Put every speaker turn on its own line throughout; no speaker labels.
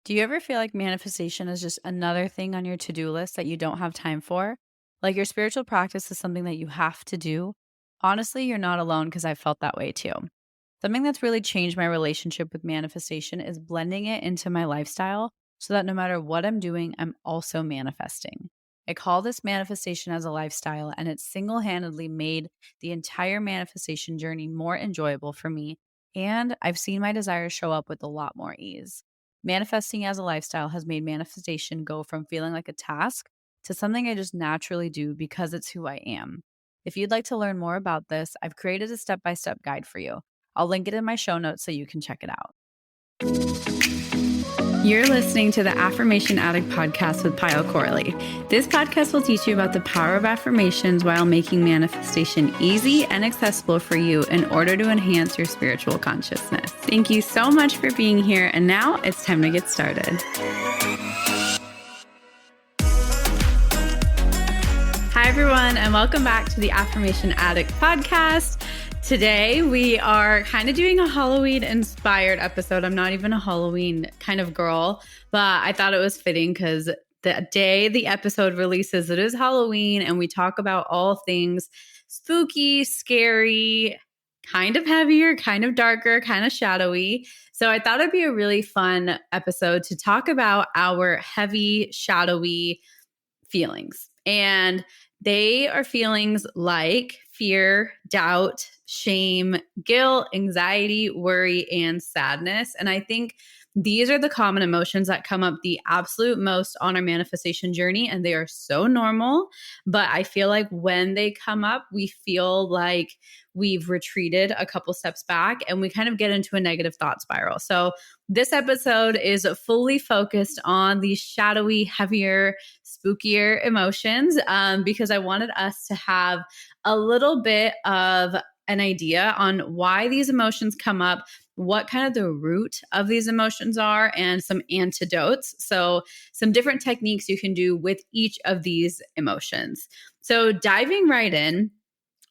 Do you ever feel like manifestation is just another thing on your to-do list that you don't have time for? Like your spiritual practice is something that you have to do? Honestly, you're not alone because I felt that way too. Something that's really changed my relationship with manifestation is blending it into my lifestyle so that no matter what I'm doing, I'm also manifesting. I call this manifestation as a lifestyle, and it's single handedly made the entire manifestation journey more enjoyable for me. And I've seen my desires show up with a lot more ease. Manifesting as a lifestyle has made manifestation go from feeling like a task to something I just naturally do because it's who I am. If you'd like to learn more about this, I've created a step by step guide for you. I'll link it in my show notes so you can check it out. You're listening to the Affirmation Addict podcast with Pyle Corley. This podcast will teach you about the power of affirmations while making manifestation easy and accessible for you in order to enhance your spiritual consciousness. Thank you so much for being here, and now it's time to get started. Hi, everyone, and welcome back to the Affirmation Addict podcast. Today, we are kind of doing a Halloween-inspired episode. I'm not even a Halloween kind of girl, but I thought it was fitting because the day the episode releases, it is Halloween, and we talk about all things spooky, scary, kind of heavier, kind of darker, kind of shadowy. So I thought it'd be a really fun episode to talk about our heavy, shadowy feelings. And they are feelings like fear, doubt, shame, guilt, anxiety, worry, and sadness. And I think these are the common emotions that come up the absolute most on our manifestation journey, and they are so normal. But I feel like when they come up, we feel like we've retreated a couple steps back and we kind of get into a negative thought spiral. So this episode is fully focused on these shadowy, heavier, spookier emotions because I wanted us to have a little bit of an idea on why these emotions come up, what kind of the root of these emotions are, and some antidotes. So some different techniques you can do with each of these emotions. So diving right in,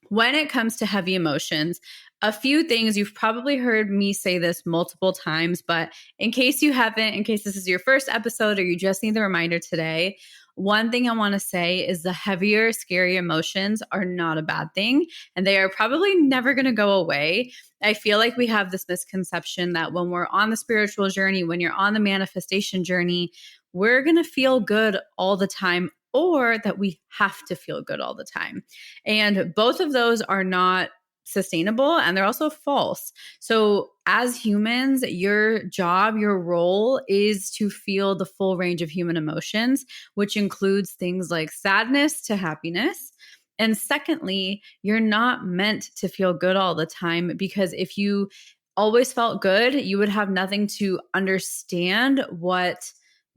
when it comes to heavy emotions, a few things, you've probably heard me say this multiple times, but in case you haven't, in case this is your first episode or you just need the reminder today, one thing I want to say is the heavier, scary emotions are not a bad thing, and they are probably never going to go away. I feel like we have this misconception that when we're on the spiritual journey, when you're on the manifestation journey, we're going to feel good all the time, or that we have to feel good all the time. And both of those are not sustainable, and they're also false. So as humans, your job, your role is to feel the full range of human emotions, which includes things like sadness to happiness. And secondly, you're not meant to feel good all the time, because if you always felt good, you would have nothing to understand what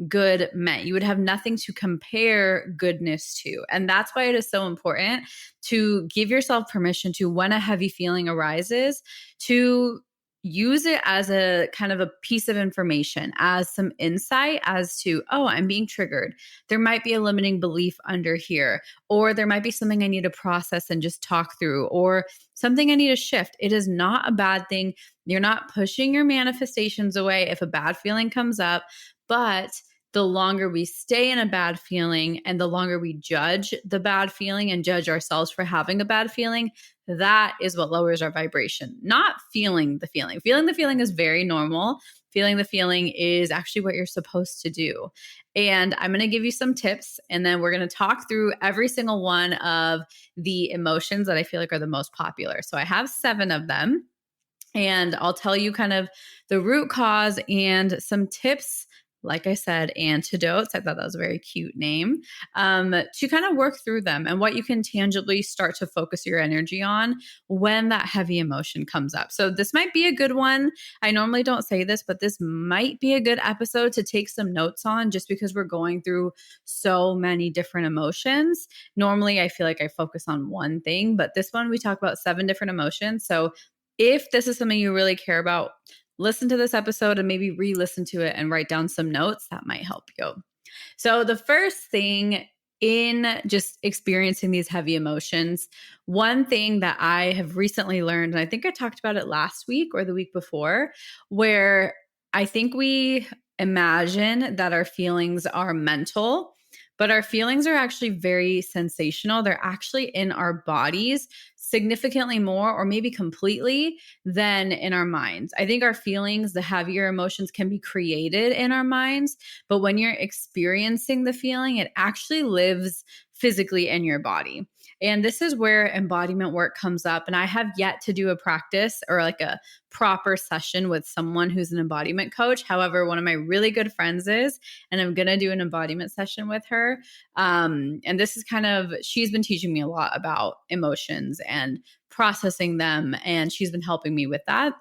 good meant. You would have nothing to compare goodness to. And that's why it is so important to give yourself permission to, when a heavy feeling arises, to use it as a kind of a piece of information, as some insight as to, oh, I'm being triggered. There might be a limiting belief under here, or there might be something I need to process and just talk through, or something I need to shift. It is not a bad thing. You're not pushing your manifestations away if a bad feeling comes up, but the longer we stay in a bad feeling and the longer we judge the bad feeling and judge ourselves for having a bad feeling, that is what lowers our vibration, not feeling the feeling. Feeling the feeling is very normal. Feeling the feeling is actually what you're supposed to do. And I'm going to give you some tips, and then we're going to talk through every single one of the emotions that I feel like are the most popular. So I have 7 of them, and I'll tell you kind of the root cause and some tips. Like I said, antidotes. I thought that was a very cute name, to kind of work through them and what you can tangibly start to focus your energy on when that heavy emotion comes up. So this might be a good one. I normally don't say this, but this might be a good episode to take some notes on, just because we're going through so many different emotions. Normally, I feel like I focus on one thing, but this one we talk about 7 different emotions. So if this is something you really care about, listen to this episode and maybe re-listen to it and write down some notes that might help you. So the first thing in just experiencing these heavy emotions, one thing that I have recently learned, and I think I talked about it last week or the week before, where I think we imagine that our feelings are mental, but our feelings are actually very sensational. They're actually in our bodies significantly more, or maybe completely, than in our minds. I think our feelings, the heavier emotions, can be created in our minds, but when you're experiencing the feeling, it actually lives physically in your body. And this is where embodiment work comes up. And I have yet to do a practice or like a proper session with someone who's an embodiment coach. However, one of my really good friends is, and I'm going to do an embodiment session with her. And this is she's been teaching me a lot about emotions and processing them. And she's been helping me with that.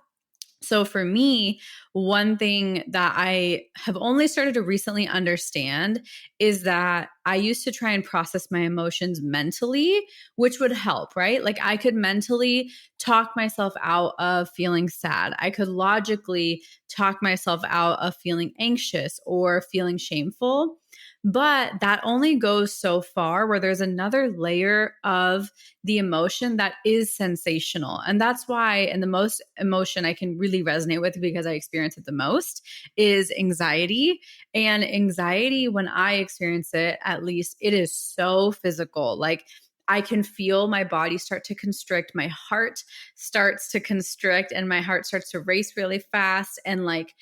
So for me, one thing that I have only started to recently understand is that I used to try and process my emotions mentally, which would help, right? Like I could mentally talk myself out of feeling sad. I could logically talk myself out of feeling anxious or feeling shameful. But that only goes so far, where there's another layer of the emotion that is sensational. And that's why, and the most emotion I can really resonate with because I experience it the most, is anxiety. And anxiety, when I experience it, at least, it is so physical. Like I can feel my body start to constrict, my heart starts to constrict, and my heart starts to race really fast. And like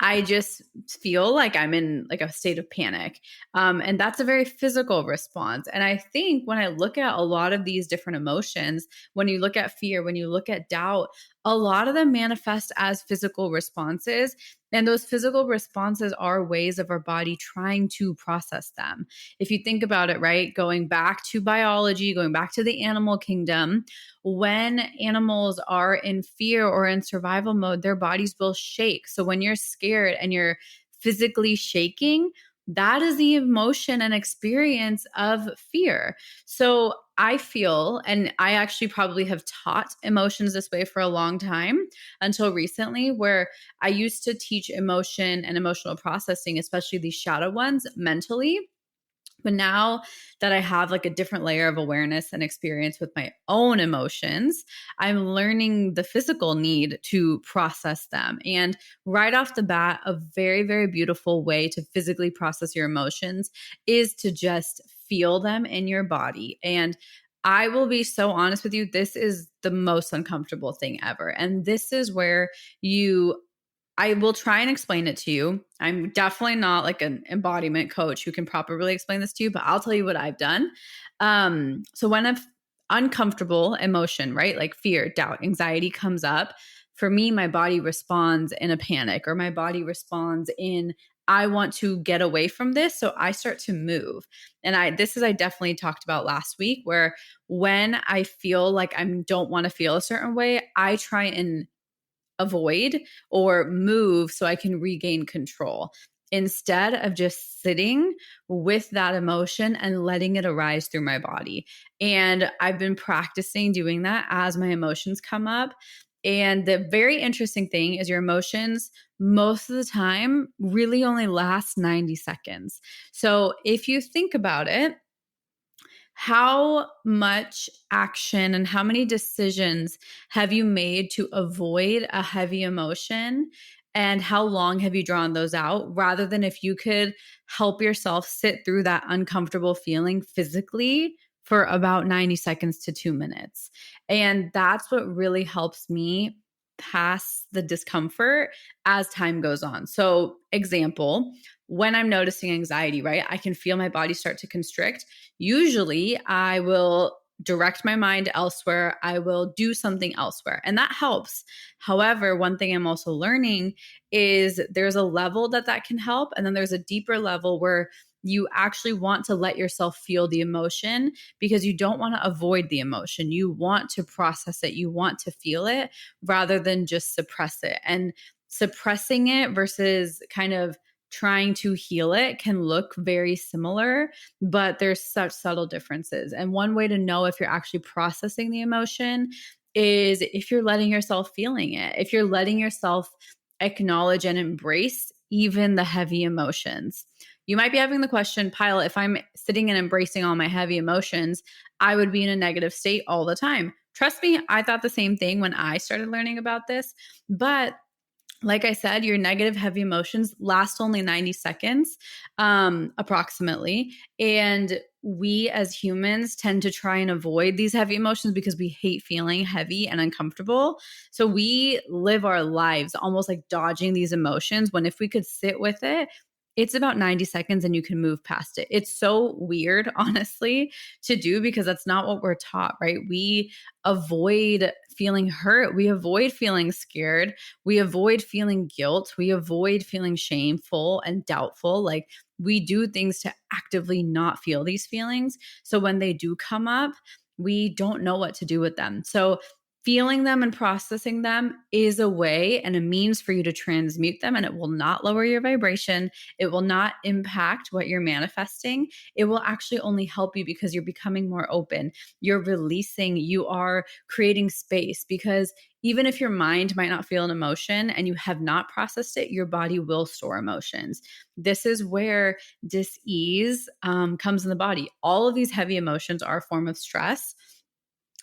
I just feel like I'm in like a state of panic. And that's a very physical response. And I think when I look at a lot of these different emotions, when you look at fear, when you look at doubt, a lot of them manifest as physical responses. And those physical responses are ways of our body trying to process them. If you think about it, right, going back to biology, going back to the animal kingdom, when animals are in fear or in survival mode, their bodies will shake. So when you're scared and you're physically shaking, that is the emotion and experience of fear. So I feel, and I actually probably have taught emotions this way for a long time until recently, where I used to teach emotion and emotional processing, especially these shadow ones, mentally. But now that I have like a different layer of awareness and experience with my own emotions, I'm learning the physical need to process them. And right off the bat, a very, very beautiful way to physically process your emotions is to just feel them in your body. And I will be so honest with you, this is the most uncomfortable thing ever. And this is where I will try and explain it to you. I'm definitely not like an embodiment coach who can properly explain this to you, but I'll tell you what I've done. So when an uncomfortable emotion, right, like fear, doubt, anxiety comes up, for me, my body responds in a panic, or my body responds in, I want to get away from this. So I start to move. And I definitely talked about last week, where when I feel like I don't want to feel a certain way, I try and avoid or move so I can regain control, instead of just sitting with that emotion and letting it arise through my body. And I've been practicing doing that as my emotions come up. And the very interesting thing is your emotions most of the time really only last 90 seconds. So if you think about it, how much action and how many decisions have you made to avoid a heavy emotion? And how long have you drawn those out, rather than if you could help yourself sit through that uncomfortable feeling physically for about 90 seconds to 2 minutes? And that's what really helps me pass the discomfort as time goes on. So, example, when I'm noticing anxiety, right, I can feel my body start to constrict. Usually I will direct my mind elsewhere. I will do something elsewhere, and that helps. However, one thing I'm also learning is there's a level that can help. And then there's a deeper level where you actually want to let yourself feel the emotion, because you don't want to avoid the emotion. You want to process it. You want to feel it rather than just suppress it. And suppressing it versus kind of trying to heal it can look very similar, but there's such subtle differences. And one way to know if you're actually processing the emotion is if you're letting yourself feeling it, if you're letting yourself acknowledge and embrace even the heavy emotions. You might be having the question, Pyle, if I'm sitting and embracing all my heavy emotions, I would be in a negative state all the time. Trust me, I thought the same thing when I started learning about this, but Like I said, your negative heavy emotions last only 90 seconds, approximately. And we as humans tend to try and avoid these heavy emotions because we hate feeling heavy and uncomfortable. So we live our lives almost like dodging these emotions, when if we could sit with it, it's about 90 seconds and you can move past it. It's so weird, honestly, to do, because that's not what we're taught, right? We avoid feeling hurt. We avoid feeling scared. We avoid feeling guilt. We avoid feeling shameful and doubtful. Like, we do things to actively not feel these feelings. So when they do come up, we don't know what to do with them. So feeling them and processing them is a way and a means for you to transmute them, and it will not lower your vibration. It will not impact what you're manifesting. It will actually only help you because you're becoming more open. You're releasing, you are creating space, because even if your mind might not feel an emotion and you have not processed it, your body will store emotions. This is where dis-ease comes in the body. All of these heavy emotions are a form of stress,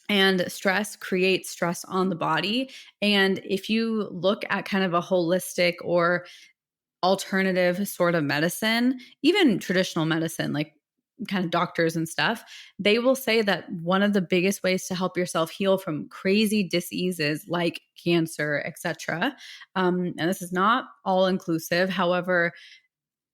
and stress creates stress on the body. And if you look at kind of a holistic or alternative sort of medicine, even traditional medicine, like kind of doctors and stuff, they will say that one of the biggest ways to help yourself heal from crazy diseases like cancer, etc. And this is not all inclusive. However,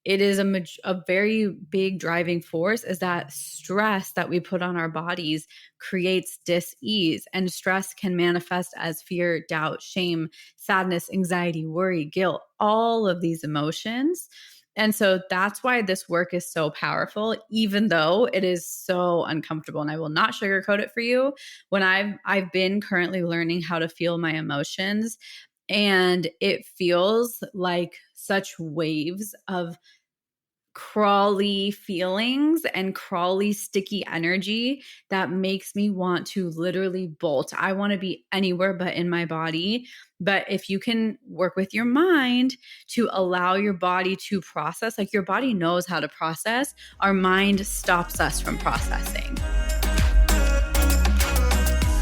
it is a very big driving force, is that stress that we put on our bodies creates dis-ease, and stress can manifest as fear, doubt, shame, sadness, anxiety, worry, guilt, all of these emotions. And so that's why this work is so powerful, even though it is so uncomfortable. And I will not sugarcoat it for you. When I've been currently learning how to feel my emotions, and it feels like such waves of crawly feelings and crawly, sticky energy that makes me want to literally bolt. I want to be anywhere but in my body. But if you can work with your mind to allow your body to process, like your body knows how to process, our mind stops us from processing.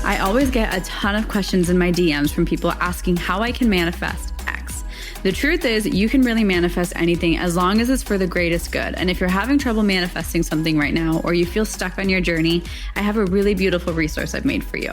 I always get a ton of questions in my DMs from people asking how I can manifest X. The truth is, you can really manifest anything as long as it's for the greatest good. And if you're having trouble manifesting something right now, or you feel stuck on your journey, I have a really beautiful resource I've made for you.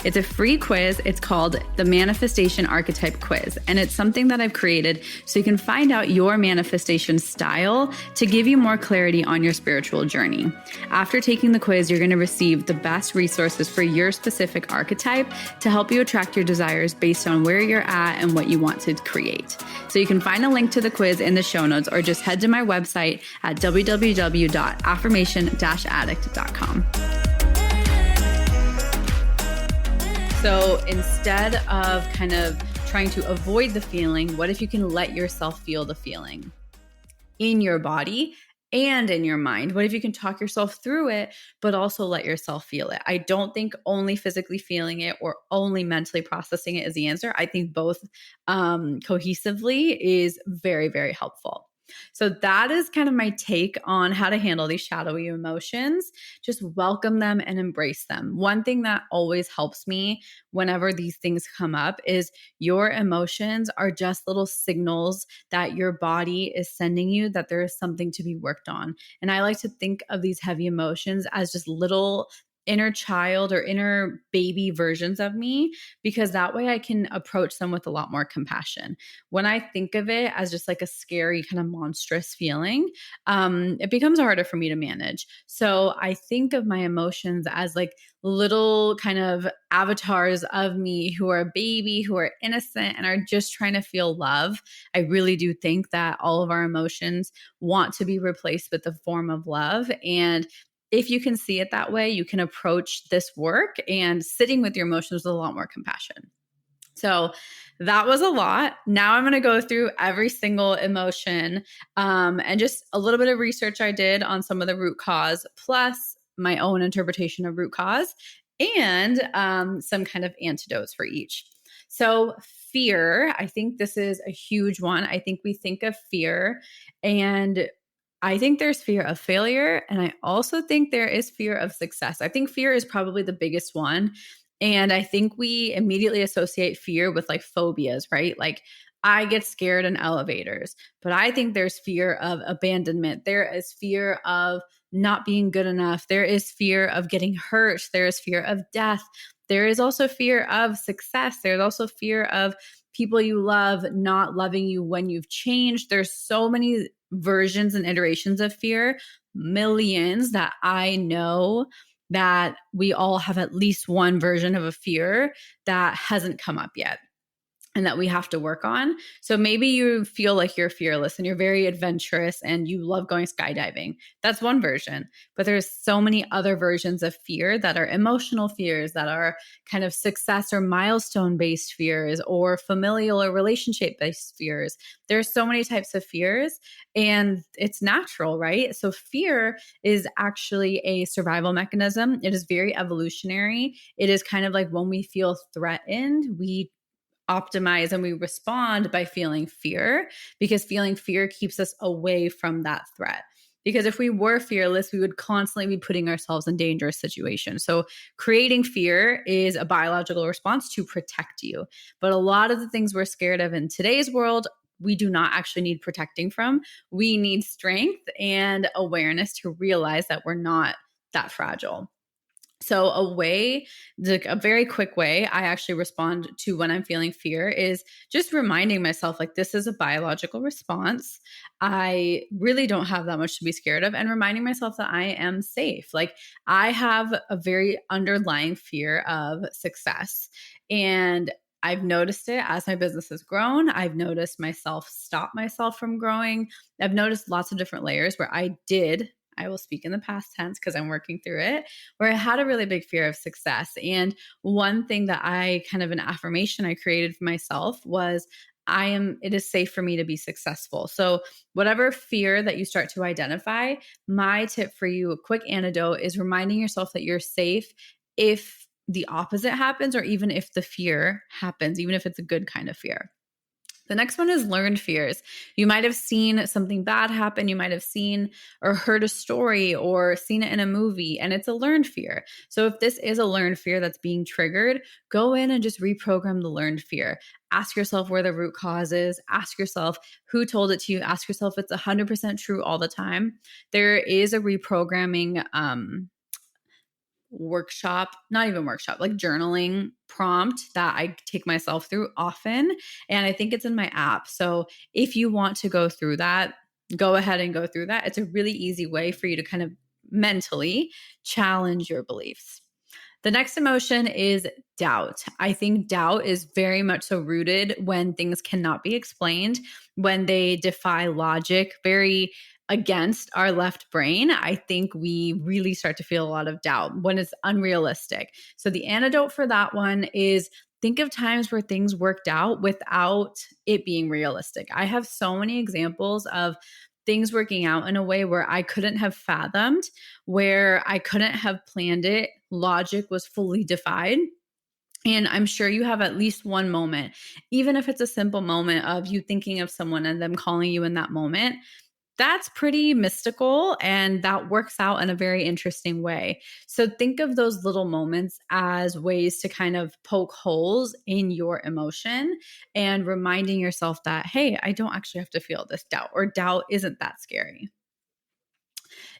It's a free quiz. It's called the Manifestation Archetype Quiz. And it's something that I've created so you can find out your manifestation style to give you more clarity on your spiritual journey. After taking the quiz, you're going to receive the best resources for your specific archetype to help you attract your desires based on where you're at and what you want to create. So you can find a link to the quiz in the show notes, or just head to my website at www.affirmation-addict.com. So instead of kind of trying to avoid the feeling, what if you can let yourself feel the feeling in your body and in your mind? What if you can talk yourself through it, but also let yourself feel it? I don't think only physically feeling it or only mentally processing it is the answer. I think both cohesively is very, very helpful. So that is kind of my take on how to handle these shadowy emotions. Just welcome them and embrace them. One thing that always helps me whenever these things come up is your emotions are just little signals that your body is sending you that there is something to be worked on. And I like to think of these heavy emotions as just little inner child or inner baby versions of me, because that way I can approach them with a lot more compassion. When I think of it as just like a scary kind of monstrous feeling, it becomes harder for me to manage. So I think of my emotions as like little kind of avatars of me who are a baby, who are innocent and are just trying to feel love. I really do think that all of our emotions want to be replaced with the form of love. And if you can see it that way, you can approach this work and sitting with your emotions with a lot more compassion. So that was a lot. Now I'm going to go through every single emotion and just a little bit of research I did on some of the root cause, plus my own interpretation of root cause, and some kind of antidotes for each. So fear, I think this is a huge one. I think we think of fear, and I think there's fear of failure, and I also think there is fear of success. I think fear is probably the biggest one. And I think we immediately associate fear with like phobias, right? Like I get scared in elevators, but I think there's fear of abandonment. There is fear of not being good enough. There is fear of getting hurt. There is fear of death. There is also fear of success. There's also fear of people you love not loving you when you've changed. There's so many versions and iterations of fear, millions, that I know that we all have at least one version of a fear that hasn't come up yet and that we have to work on. So maybe you feel like you're fearless and you're very adventurous and you love going skydiving. That's one version. But there's so many other versions of fear that are emotional fears, that are kind of success or milestone based fears, or familial or relationship based fears. There's so many types of fears, and it's natural, right? So fear is actually a survival mechanism. It is very evolutionary. It is kind of like when we feel threatened, we optimize and we respond by feeling fear, because feeling fear keeps us away from that threat. Because if we were fearless, we would constantly be putting ourselves in dangerous situations. So creating fear is a biological response to protect you. But a lot of the things we're scared of in today's world, we do not actually need protecting from. We need strength and awareness to realize that we're not that fragile. So a very quick way I actually respond to when I'm feeling fear is just reminding myself, like, this is a biological response. I really don't have that much to be scared of, and reminding myself that I am safe. Like, I have a very underlying fear of success, and I've noticed it as my business has grown. I've noticed myself stop myself from growing. I've noticed lots of different layers where I will speak in the past tense because I'm working through it, where I had a really big fear of success. And one thing that an affirmation I created for myself was, it is safe for me to be successful. So whatever fear that you start to identify, my tip for you, a quick antidote, is reminding yourself that you're safe if the opposite happens, or even if the fear happens, even if it's a good kind of fear. The next one is learned fears. You might have seen something bad happen. You might have seen or heard a story or seen it in a movie, and it's a learned fear. So if this is a learned fear that's being triggered, go in and just reprogram the learned fear. Ask yourself where the root cause is. Ask yourself who told it to you. Ask yourself if it's 100% true all the time. There is a reprogramming like journaling prompt that I take myself through often. And I think it's in my app. So if you want to go through that, go ahead and go through that. It's a really easy way for you to kind of mentally challenge your beliefs. The next emotion is doubt. I think doubt is very much so rooted when things cannot be explained, when they defy logic, very against our left brain. I think we really start to feel a lot of doubt when it's unrealistic. So the antidote for that one is, think of times where things worked out without it being realistic. I have so many examples of things working out in a way where I couldn't have fathomed, where I couldn't have planned it. Logic was fully defied. And I'm sure you have at least one moment, even if it's a simple moment of you thinking of someone and them calling you in that moment. That's pretty mystical, and that works out in a very interesting way. So think of those little moments as ways to kind of poke holes in your emotion and reminding yourself that, hey, I don't actually have to feel this doubt, or doubt isn't that scary.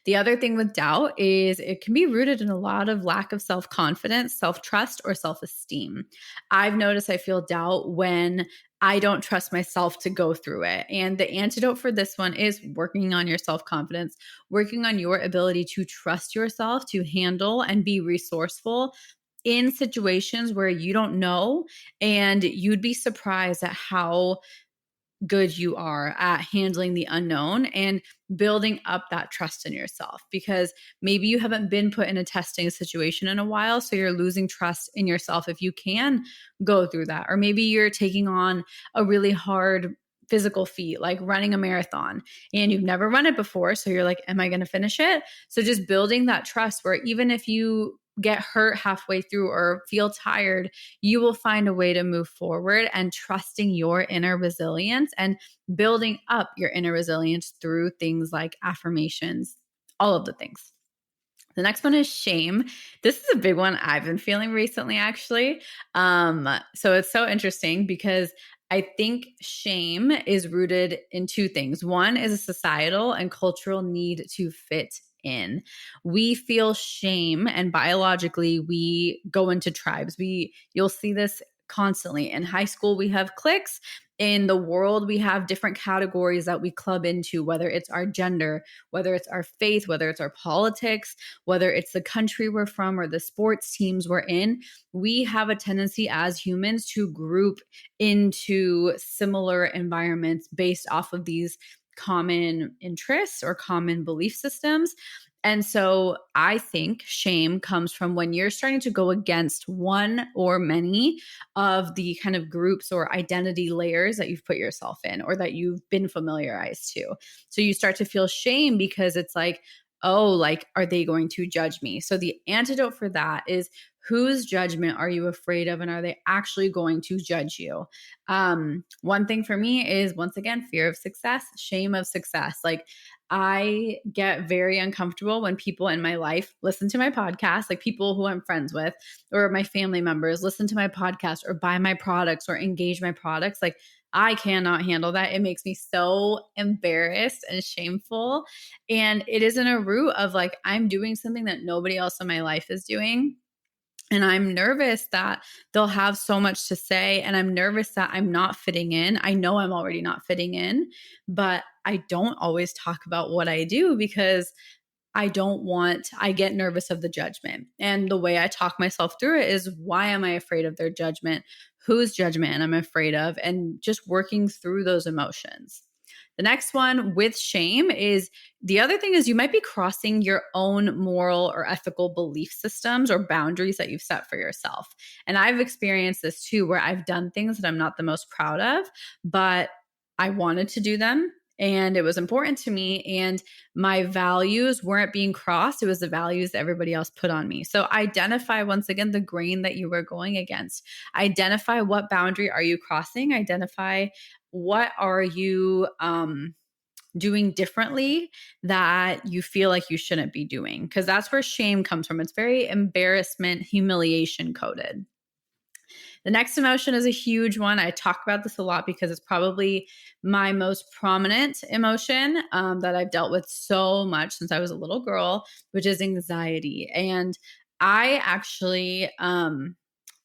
The other thing with doubt is it can be rooted in a lot of lack of self-confidence, self-trust, or self-esteem. I've noticed I feel doubt when I don't trust myself to go through it. And the antidote for this one is working on your self-confidence, working on your ability to trust yourself to handle and be resourceful in situations where you don't know. And you'd be surprised at how good you are at handling the unknown and building up that trust in yourself, because maybe you haven't been put in a testing situation in a while, so you're losing trust in yourself if you can go through that. Or maybe you're taking on a really hard physical feat like running a marathon, and you've never run it before, so you're like, am I going to finish it? So just building that trust where even if you get hurt halfway through or feel tired, you will find a way to move forward, and trusting your inner resilience and building up your inner resilience through things like affirmations, all of the things. The next one is shame. This is a big one I've been feeling recently, actually. So it's so interesting because I think shame is rooted in two things. One is a societal and cultural need to fit in. We feel shame, and biologically we go into tribes. You'll see this constantly. In high school we have cliques. In the world we have different categories that we club into, whether it's our gender, whether it's our faith, whether it's our politics, whether it's the country we're from or the sports teams we're in. We have a tendency as humans to group into similar environments based off of these common interests or common belief systems. And so I think shame comes from when you're starting to go against one or many of the kind of groups or identity layers that you've put yourself in or that you've been familiarized to. So you start to feel shame because it's like, oh, like, are they going to judge me? So the antidote for that is, whose judgment are you afraid of, and are they actually going to judge you? One thing for me is, once again, fear of success, shame of success. Like, I get very uncomfortable when people in my life listen to my podcast, like people who I'm friends with or my family members listen to my podcast or buy my products or engage my products. Like, I cannot handle that. It makes me so embarrassed and shameful. And it is in a root of like, I'm doing something that nobody else in my life is doing. And I'm nervous that they'll have so much to say. And I'm nervous that I'm not fitting in. I know I'm already not fitting in, but I don't always talk about what I do because I get nervous of the judgment. And the way I talk myself through it is, why am I afraid of their judgment? Whose judgment am I afraid of? And just working through those emotions. The next one with shame is, the other thing is, you might be crossing your own moral or ethical belief systems or boundaries that you've set for yourself. And I've experienced this too, where I've done things that I'm not the most proud of, but I wanted to do them and it was important to me, and my values weren't being crossed. It was the values that everybody else put on me. So identify, once again, the grain that you were going against. Identify what boundary are you crossing. Identify what are you doing differently that you feel like you shouldn't be doing, because that's where shame comes from. It's very embarrassment, humiliation coded. The next emotion is a huge one. I talk about this a lot because it's probably my most prominent emotion that I've dealt with so much since I was a little girl, which is anxiety. And I actually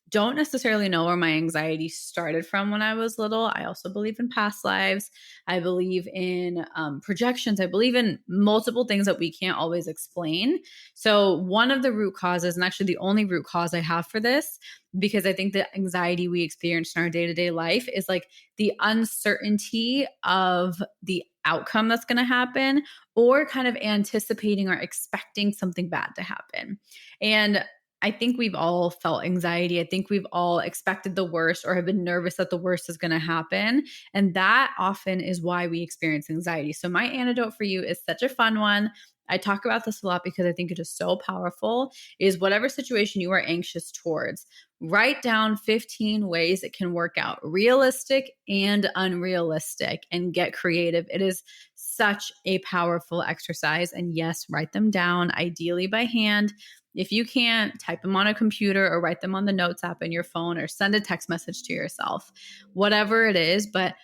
don't necessarily know where my anxiety started from when I was little. I also believe in past lives. I believe in projections. I believe in multiple things that we can't always explain. So one of the root causes, and actually the only root cause I have for this, because I think the anxiety we experience in our day-to-day life is like the uncertainty of the outcome that's going to happen, or kind of anticipating or expecting something bad to happen. And I think we've all felt anxiety. I think we've all expected the worst or have been nervous that the worst is going to happen. And that often is why we experience anxiety. So my antidote for you is such a fun one. I talk about this a lot because I think it is so powerful, is whatever situation you are anxious towards, write down 15 ways it can work out, realistic and unrealistic, and get creative. It is such a powerful exercise. And yes, write them down, ideally by hand. If you can't, type them on a computer or write them on the notes app in your phone or send a text message to yourself, whatever it is. But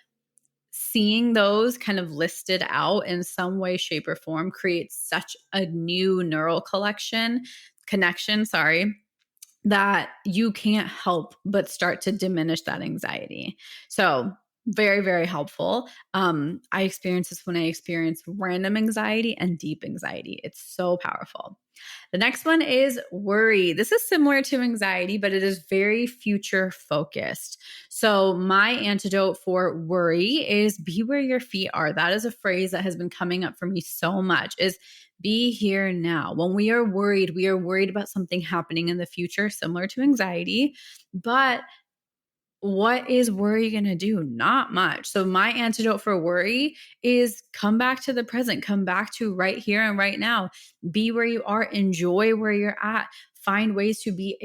seeing those kind of listed out in some way, shape, or form creates such a new neural connection, that you can't help but start to diminish that anxiety. So very, very helpful. I experience this when I experience random anxiety and deep anxiety. It's so powerful. The next one is worry. This is similar to anxiety, but it is very future focused. So my antidote for worry is, be where your feet are. That is a phrase that has been coming up for me so much, is be here now. When we are worried about something happening in the future, similar to anxiety. But what is worry going to do? Not much. So my antidote for worry is, come back to the present, come back to right here and right now. Be where you are, enjoy where you're at, find ways to be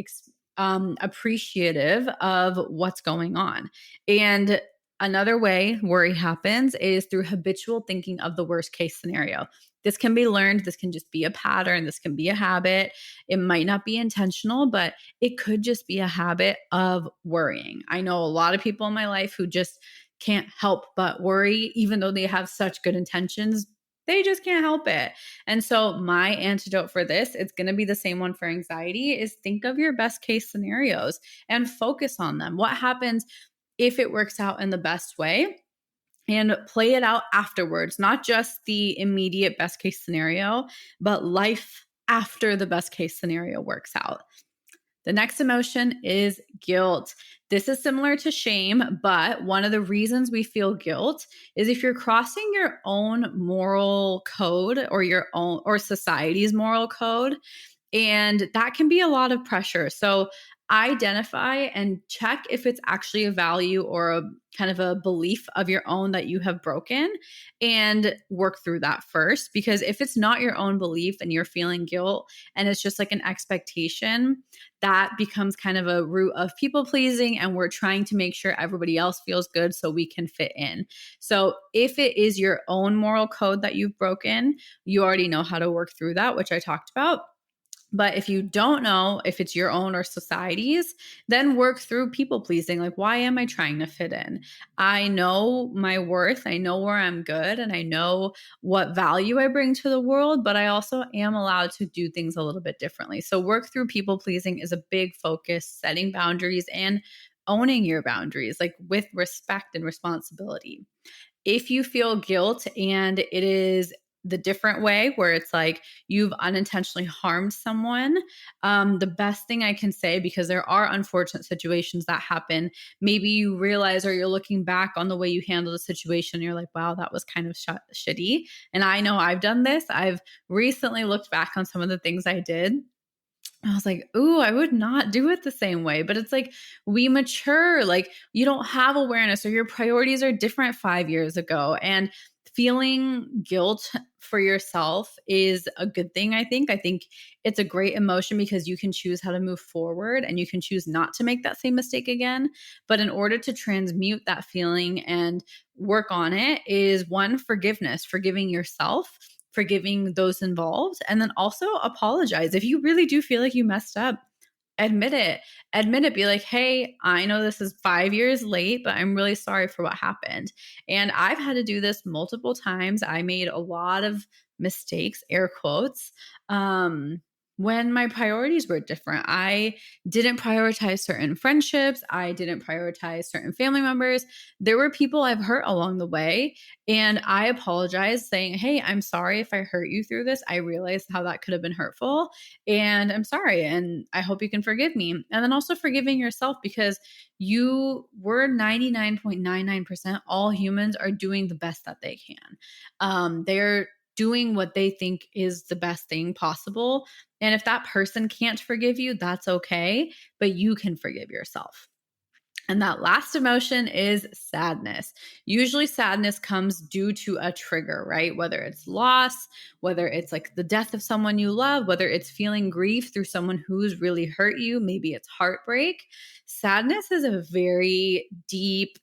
appreciative of what's going on. And Another way worry happens is through habitual thinking of the worst case scenario. This can be learned. This can just be a pattern. This can be a habit. It might not be intentional, but it could just be a habit of worrying. I know a lot of people in my life who just can't help but worry, even though they have such good intentions. They just can't help it. And so my antidote for this, it's going to be the same one for anxiety, is think of your best case scenarios and focus on them. What happens if it works out in the best way? And play it out afterwards, not just the immediate best case scenario, but life after the best case scenario works out. The next emotion is guilt. This is similar to shame, but one of the reasons we feel guilt is if you're crossing your own moral code or your own or society's moral code, and that can be a lot of pressure. So identify and check if it's actually a value or a kind of a belief of your own that you have broken, and work through that first. Because if it's not your own belief and you're feeling guilt and it's just like an expectation, that becomes kind of a root of people pleasing. And we're trying to make sure everybody else feels good so we can fit in. So if it is your own moral code that you've broken, you already know how to work through that, which I talked about. But if you don't know if it's your own or society's, then work through people pleasing. Like, why am I trying to fit in? I know my worth. I know where I'm good. And I know what value I bring to the world, but I also am allowed to do things a little bit differently. So work through people pleasing is a big focus, setting boundaries and owning your boundaries, like with respect and responsibility. If you feel guilt and it is the different way where it's like you've unintentionally harmed someone, the best thing I can say, because there are unfortunate situations that happen, maybe you realize or you're looking back on the way you handled a situation, you're like, wow, that was kind of shitty. And I know I've done this. I've recently looked back on some of the things I did. I was like, ooh, I would not do it the same way. But it's like we mature, like you don't have awareness or your priorities are different 5 years ago. And feeling guilt for yourself is a good thing, I think. I think it's a great emotion because you can choose how to move forward and you can choose not to make that same mistake again. But in order to transmute that feeling and work on it is one, forgiveness, forgiving yourself, forgiving those involved, and then also apologize. If you really do feel like you messed up, admit it. Admit it. Be like, hey, I know this is 5 years late, but I'm really sorry for what happened. And I've had to do this multiple times. I made a lot of mistakes, air quotes, when my priorities were different. I didn't prioritize certain friendships. I didn't prioritize certain family members. There were people I've hurt along the way. And I apologized, saying, hey, I'm sorry if I hurt you through this. I realized how that could have been hurtful. And I'm sorry. And I hope you can forgive me. And then also forgiving yourself, because you were 99.99%. All humans are doing the best that they can. They're doing what they think is the best thing possible. And if that person can't forgive you, that's okay, but you can forgive yourself. And that last emotion is sadness. Usually, sadness comes due to a trigger, right? Whether it's loss, whether it's like the death of someone you love, whether it's feeling grief through someone who's really hurt you, maybe it's heartbreak. Sadness is a very deep,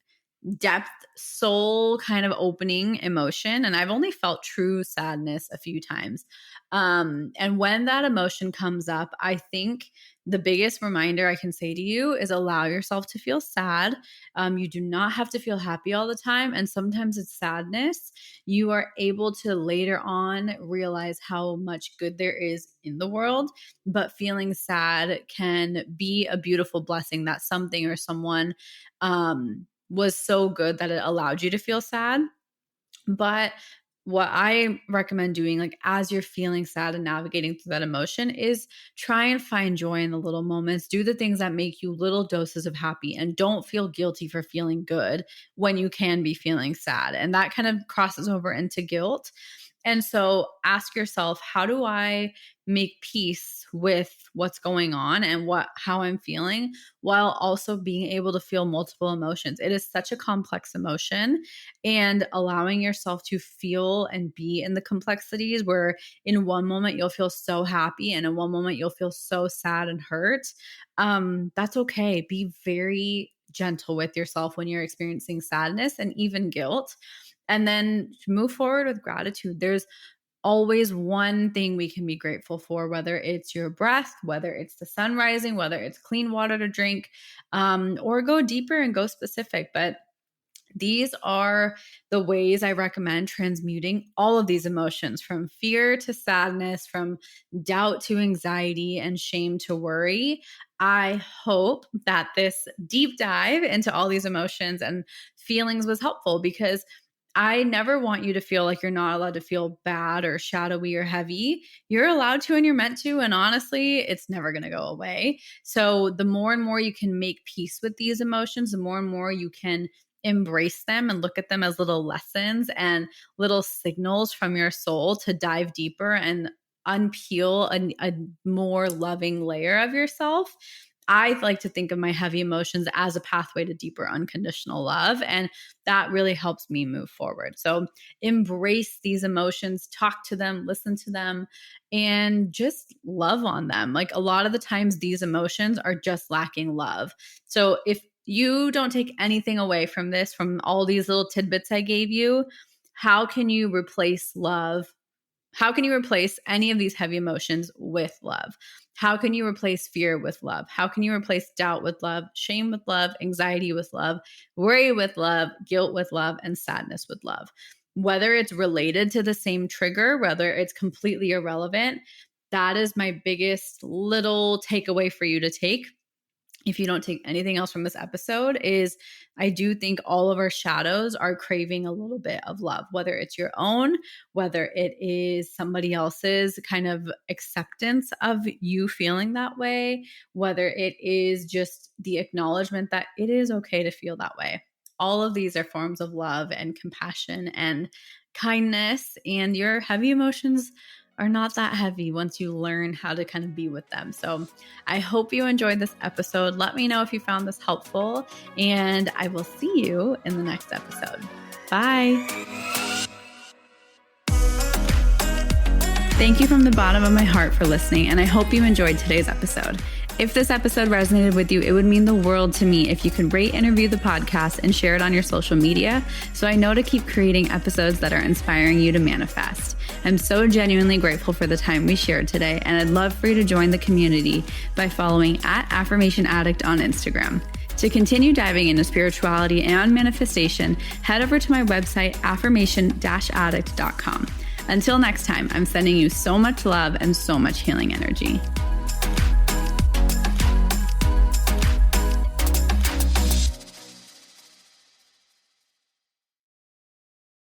depth, soul kind of opening emotion. And I've only felt true sadness a few times. And when that emotion comes up, I think the biggest reminder I can say to you is allow yourself to feel sad. You do not have to feel happy all the time. And sometimes it's sadness. You are able to later on realize how much good there is in the world. But feeling sad can be a beautiful blessing that something or someone was so good that it allowed you to feel sad. But what I recommend doing, like as you're feeling sad and navigating through that emotion, is try and find joy in the little moments. Do the things that make you little doses of happy, and don't feel guilty for feeling good when you can be feeling sad. And that kind of crosses over into guilt. And so ask yourself, how do I make peace with what's going on and how I'm feeling, while also being able to feel multiple emotions? It is such a complex emotion, and allowing yourself to feel and be in the complexities, where in one moment you'll feel so happy and in one moment you'll feel so sad and hurt. That's okay. Be very gentle with yourself when you're experiencing sadness and even guilt. And then move forward with gratitude. There's always one thing we can be grateful for, whether it's your breath, whether it's the sun rising, whether it's clean water to drink, or go deeper and go specific. But these are the ways I recommend transmuting all of these emotions, from fear to sadness, from doubt to anxiety, and shame to worry. I hope that this deep dive into all these emotions and feelings was helpful, because I never want you to feel like you're not allowed to feel bad or shadowy or heavy. You're allowed to and you're meant to. And honestly, it's never going to go away. So the more and more you can make peace with these emotions, the more and more you can embrace them and look at them as little lessons and little signals from your soul to dive deeper and unpeel a more loving layer of yourself. I like to think of my heavy emotions as a pathway to deeper unconditional love. And that really helps me move forward. So embrace these emotions, talk to them, listen to them, and just love on them. Like, a lot of the times these emotions are just lacking love. So if you don't take anything away from this, from all these little tidbits I gave you, how can you replace love? How can you replace any of these heavy emotions with love? How can you replace fear with love? How can you replace doubt with love, shame with love, anxiety with love, worry with love, guilt with love, and sadness with love? Whether it's related to the same trigger, whether it's completely irrelevant, that is my biggest little takeaway for you to take. If you don't take anything else from this episode, is I do think all of our shadows are craving a little bit of love, whether it's your own, whether it is somebody else's kind of acceptance of you feeling that way, whether it is just the acknowledgement that it is okay to feel that way. All of these are forms of love and compassion and kindness, and your heavy emotions are not that heavy once you learn how to kind of be with them. So I hope you enjoyed this episode. Let me know if you found this helpful, and I will see you in the next episode. Bye. Thank you from the bottom of my heart for listening, and I hope you enjoyed today's episode. If this episode resonated with you, it would mean the world to me if you could rate and review the podcast and share it on your social media, so I know to keep creating episodes that are inspiring you to manifest. I'm so genuinely grateful for the time we shared today, and I'd love for you to join the community by following @AffirmationAddict on Instagram. To continue diving into spirituality and manifestation, head over to my website, affirmation-addict.com. Until next time, I'm sending you so much love and so much healing energy.